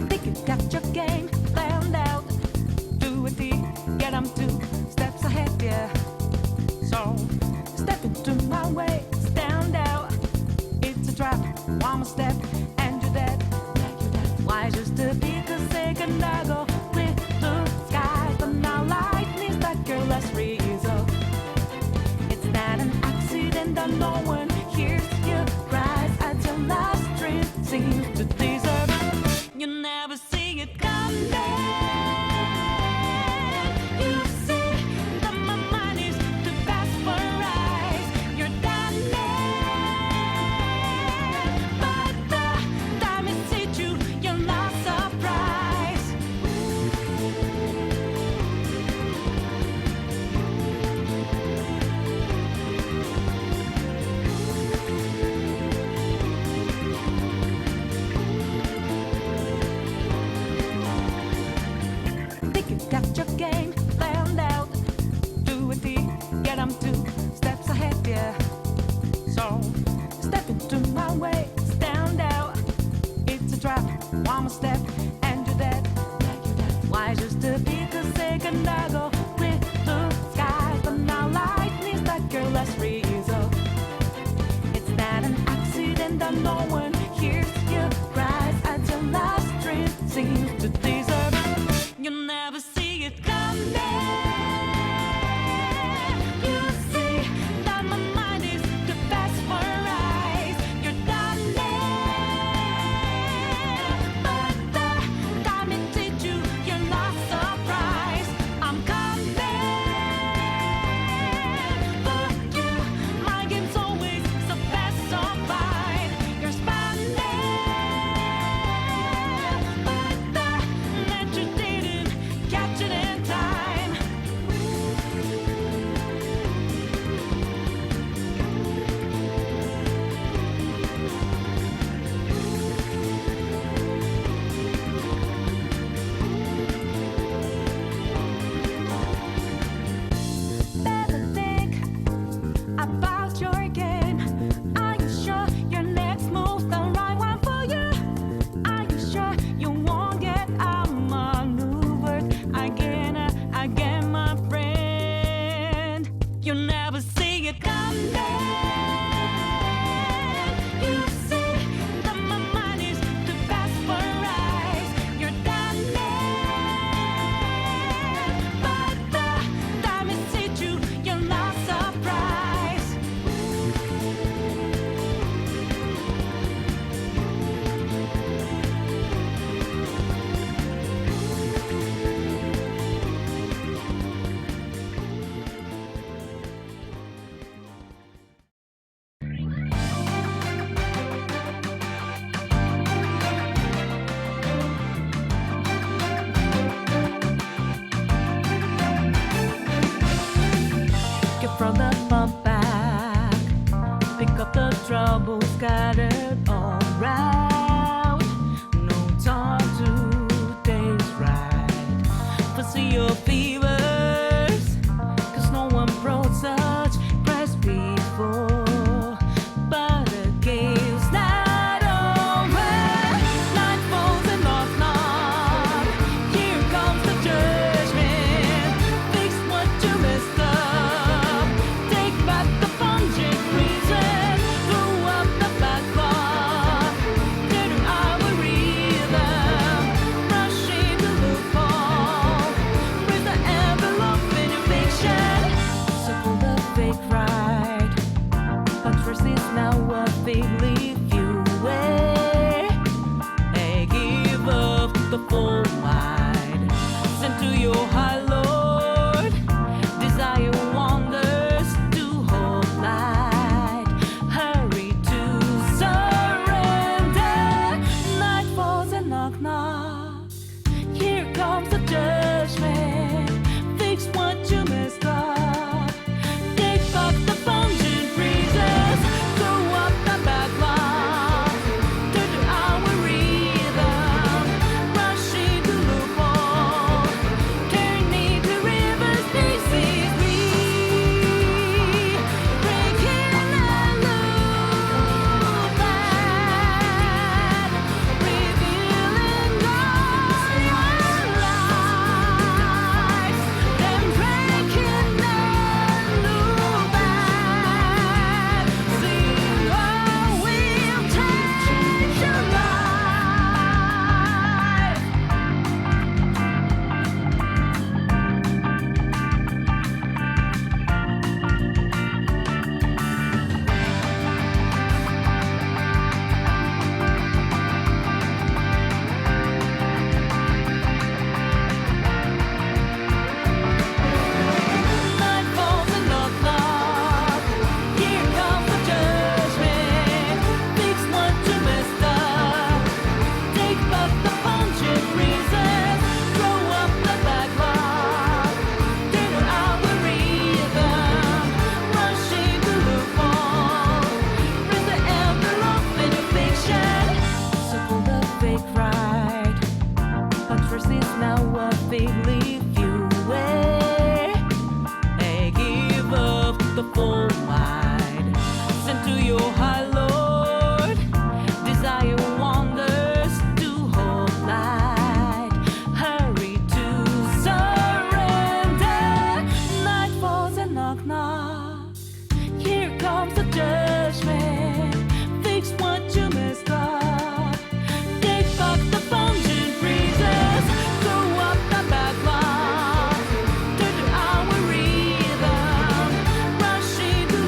Think you got your game planned out. Do it deep, get 'em 2 steps ahead, yeah. So step into my way, stand out. It's a trap, one more step, and you're dead. Why just a bit a second ago with blue skies, but now lightning stuck your last result. It's not an accident that no one hears you cries as your last dream seems to deserve. You never see it coming. You see that my mind is too fast for eyes. You're done but the time it hit you, you're not surprised. Think you got your game planned out. Do it deep, get 'em 2 steps ahead, yeah. So step into my way, stand out. It's a trap, one more step, and you're dead. Why just a bit a second ago with blue skies, but now lightning stuck your last result. It's not an accident that no one hears you cries as your last dream seems to deserve. You never see it coming. You see that my mind is too fast for eyes. You're done but the time it hit you, you're not surprised. I'm coming for you. My game's always so fast, so fine. You're spanning but the net you didn't catch it in time. Better think about your game. Are you sure your next move's the right one for you? Are you sure you won't get outmaneuvered again, my friend? You never see it coming. You see that my mind is too fast for eyes. You're done but the time it hit you, you're not surprised. Get from the bump back, pick up the trouble scattered all around. No time to taste right, foresee your fevers, 'cause no one brought such press before. But the game's not over. Night falls and knock knock. Here comes the judgment. Fix what you messed up. Take back the pungent reason. Throw up the backlog. Get our rhythm. Rush into the fall. Raise the envelope in your fiction. Circle the fake right. But first is now what they leave you with. Hey, give up the full mind. Send to your high Lord. Desire wonders to hold light. Hurry to surrender. Night falls and knock knock. Here comes the judgment. Fix what you messed up. Take back the pungent reasons. Throw up the backlog. Turn to our rhythm. take right. But trust is now a big leave you away. Hey, give up the full mind. Send to your high Lord. Desire wonders to hold light. Hurry to surrender. Night falls and knock knock. Here comes the judgment. Fix what you messed up. Take back the function freezers. Throw up the backlog. Turn to our rhythm. Rush into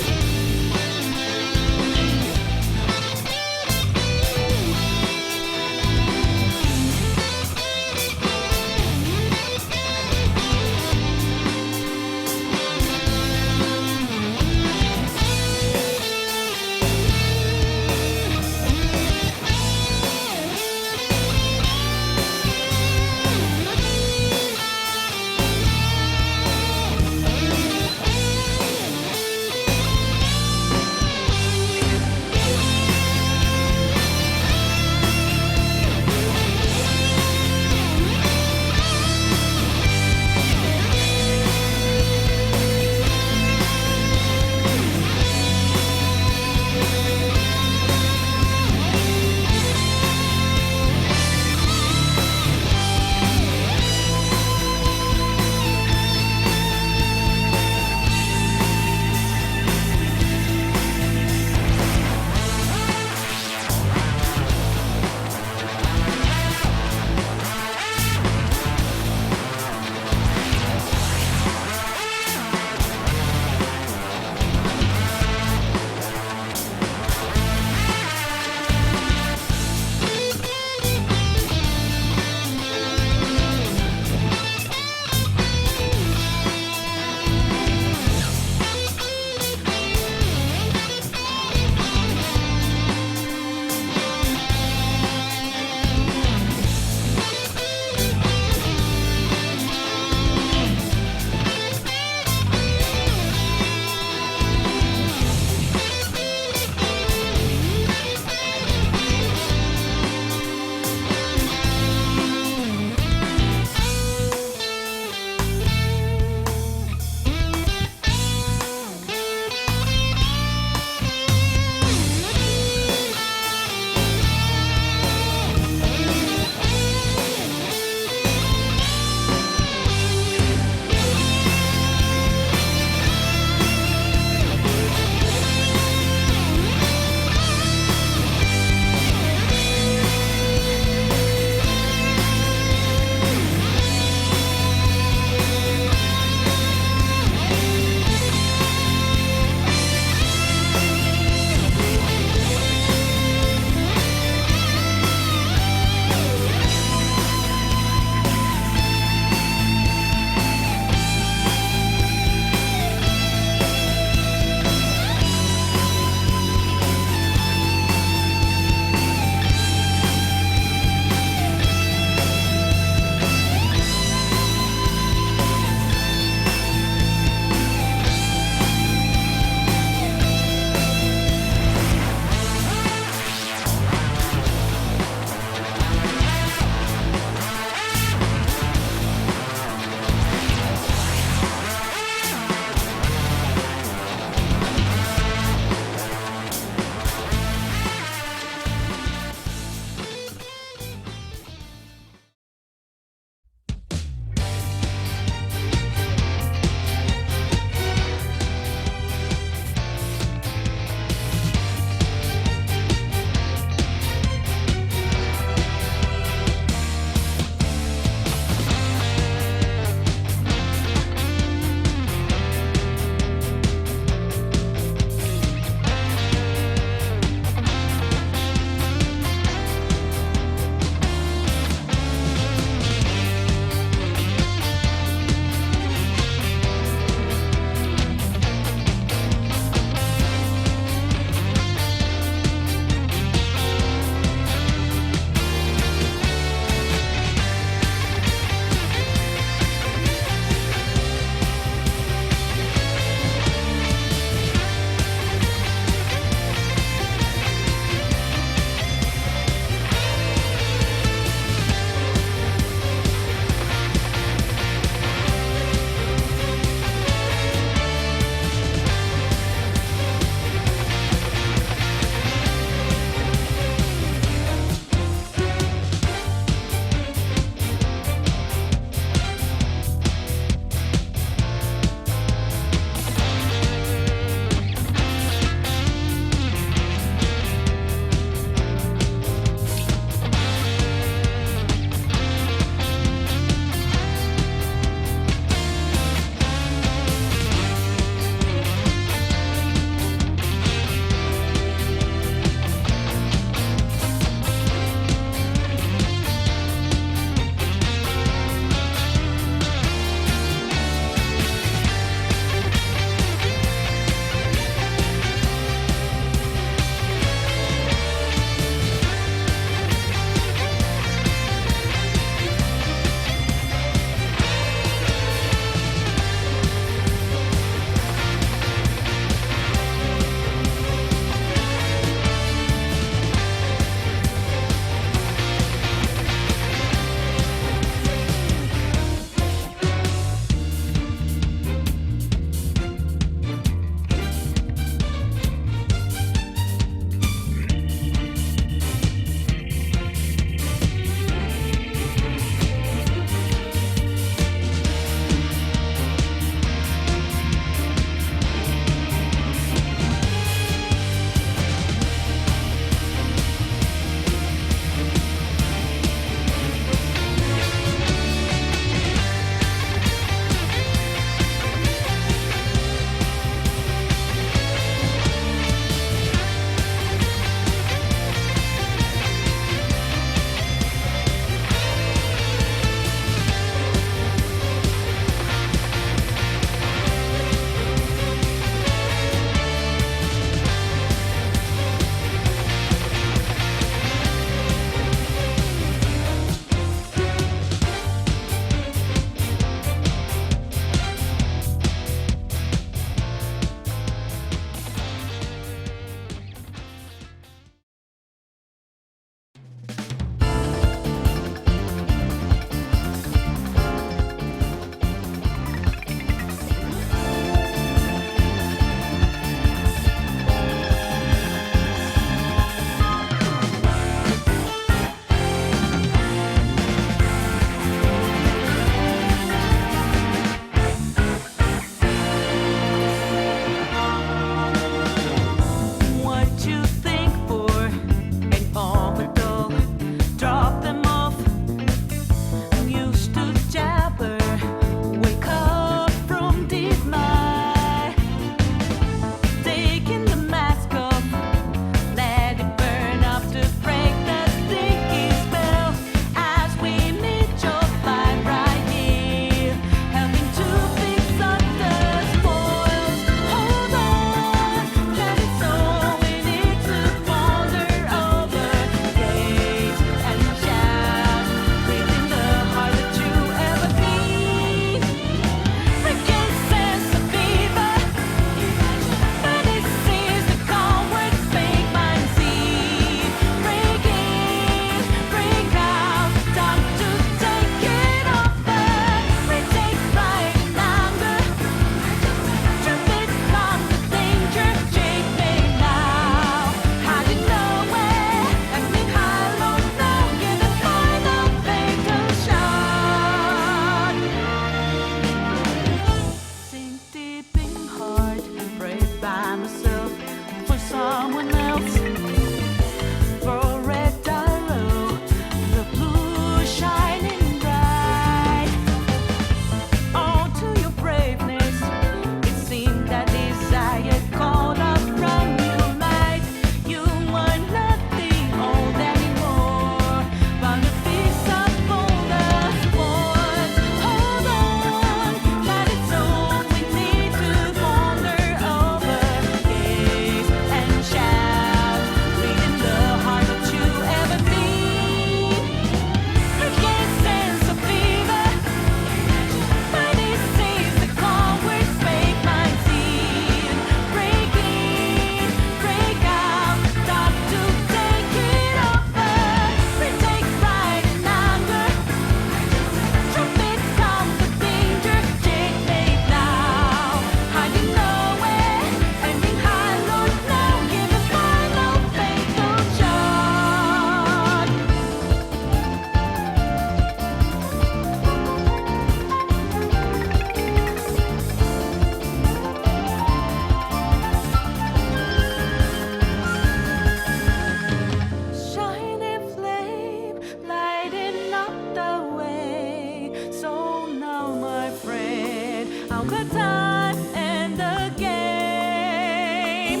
the time and the game.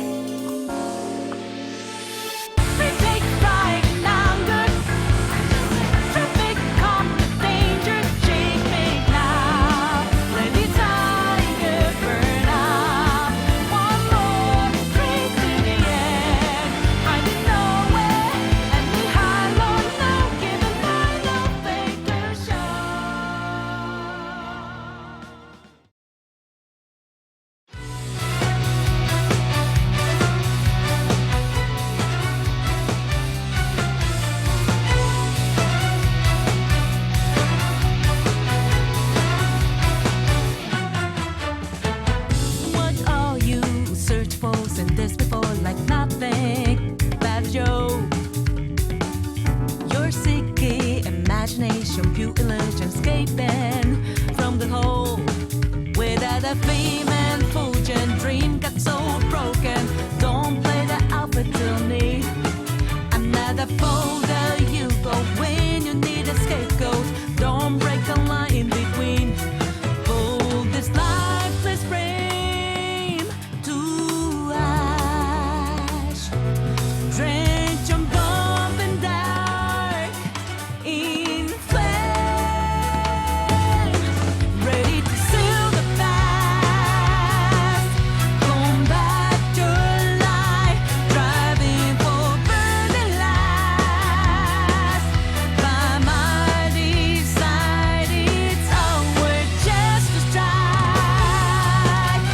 We take pride in anger, traffic calm the danger, shake me now. Let the tiger burn out. One more race to the end. I didn't know it, and we hollow now, giving my love fake to show. What are you search for? Seen this before like nothing but a joke. Your sicky imagination, pure illusion, escaping from the hole. Without a fame and fortune, dream got so broken. Don't play the alpha to me. I'm not a folder you go when you need a scapegoat. Don't break the line in between. Fold this lifeless frame to ash. Drench and bomb and dark in flame. Ready to seal the past. Combat your life. Driving for burning last. By my side, it's our chest to strike.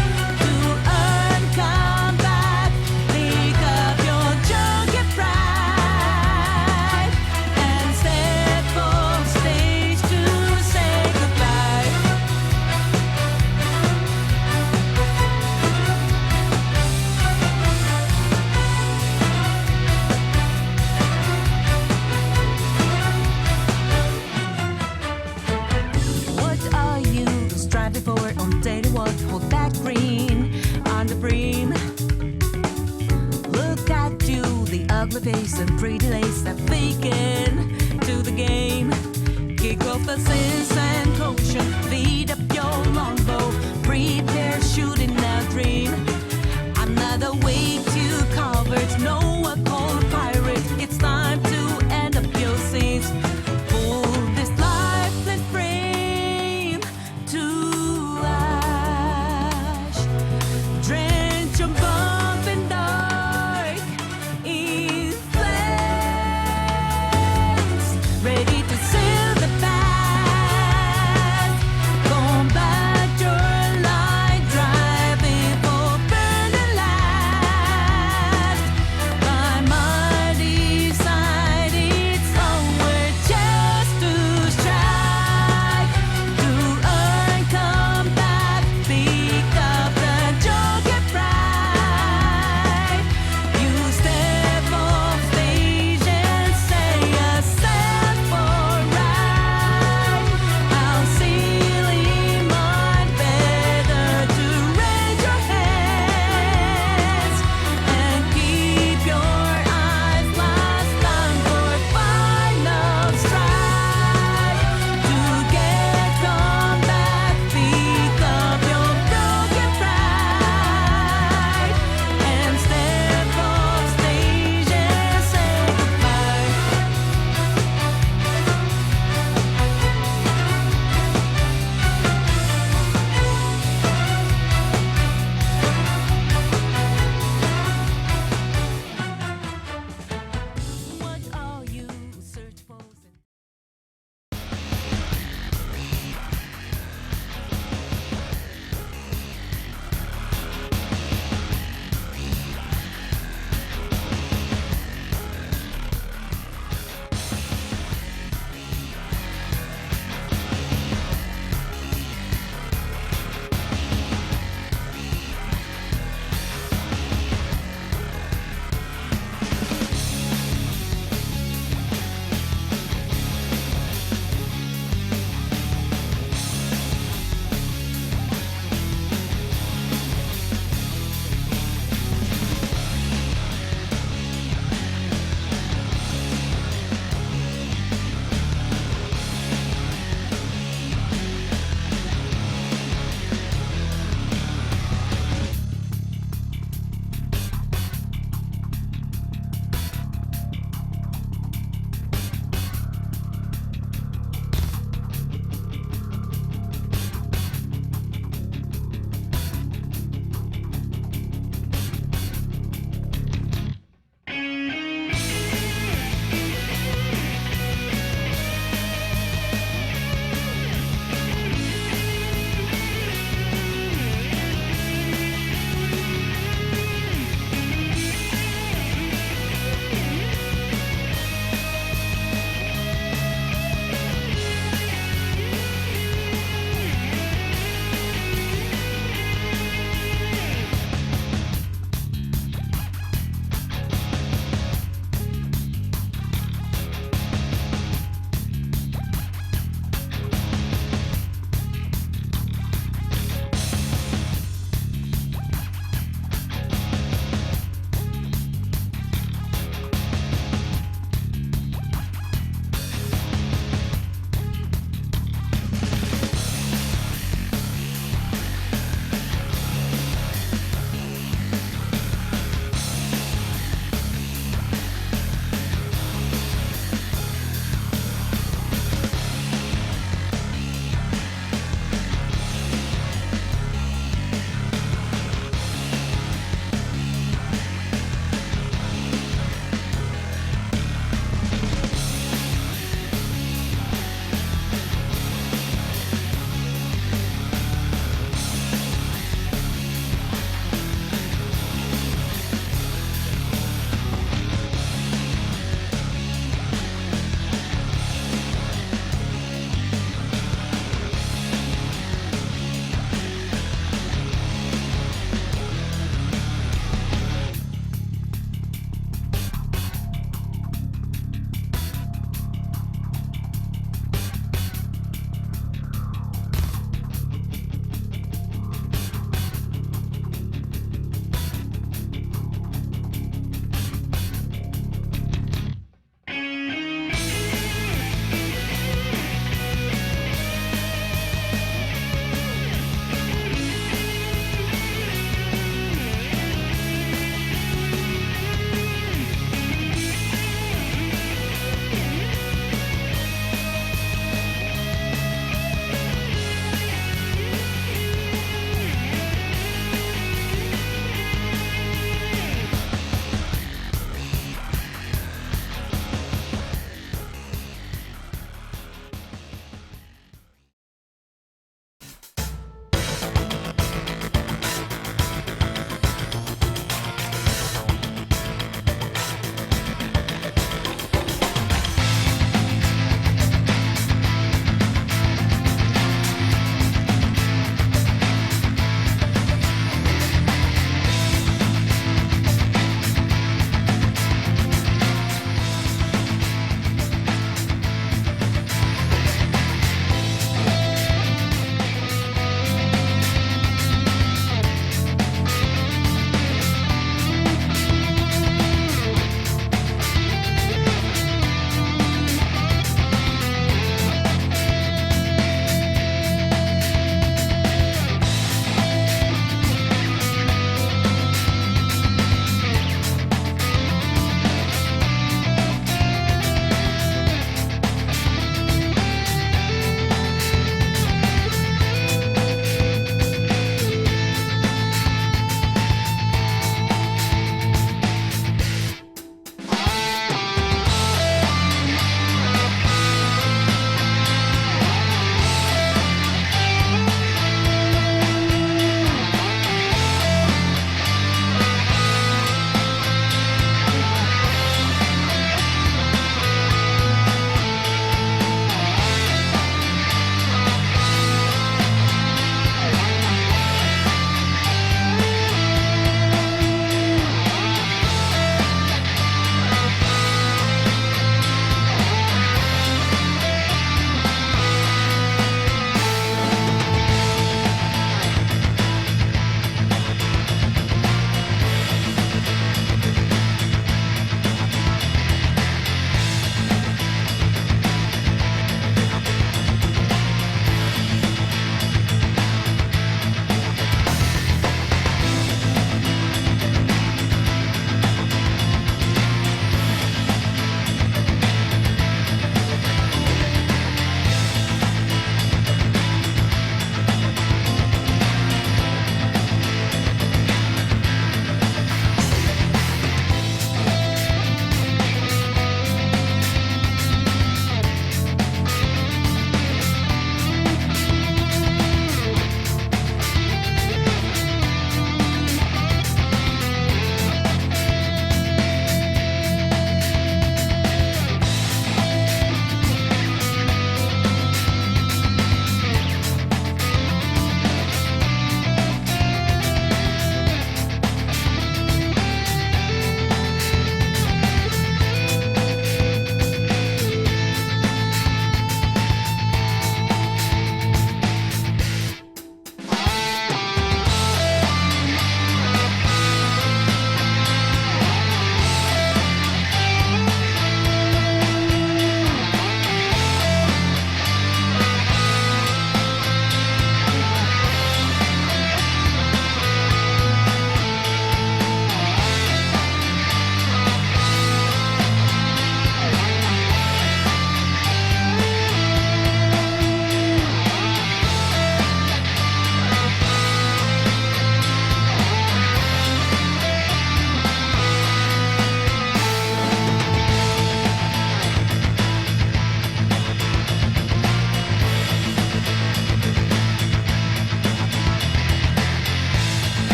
To earn comeback. Pick up your junkie pride. And step off stage to say goodbye. What are you striving for on daily walk? Hold that green on the brim. Look at you, the ugly face and pretty lace that faking to the game. Kick off the sins and caution.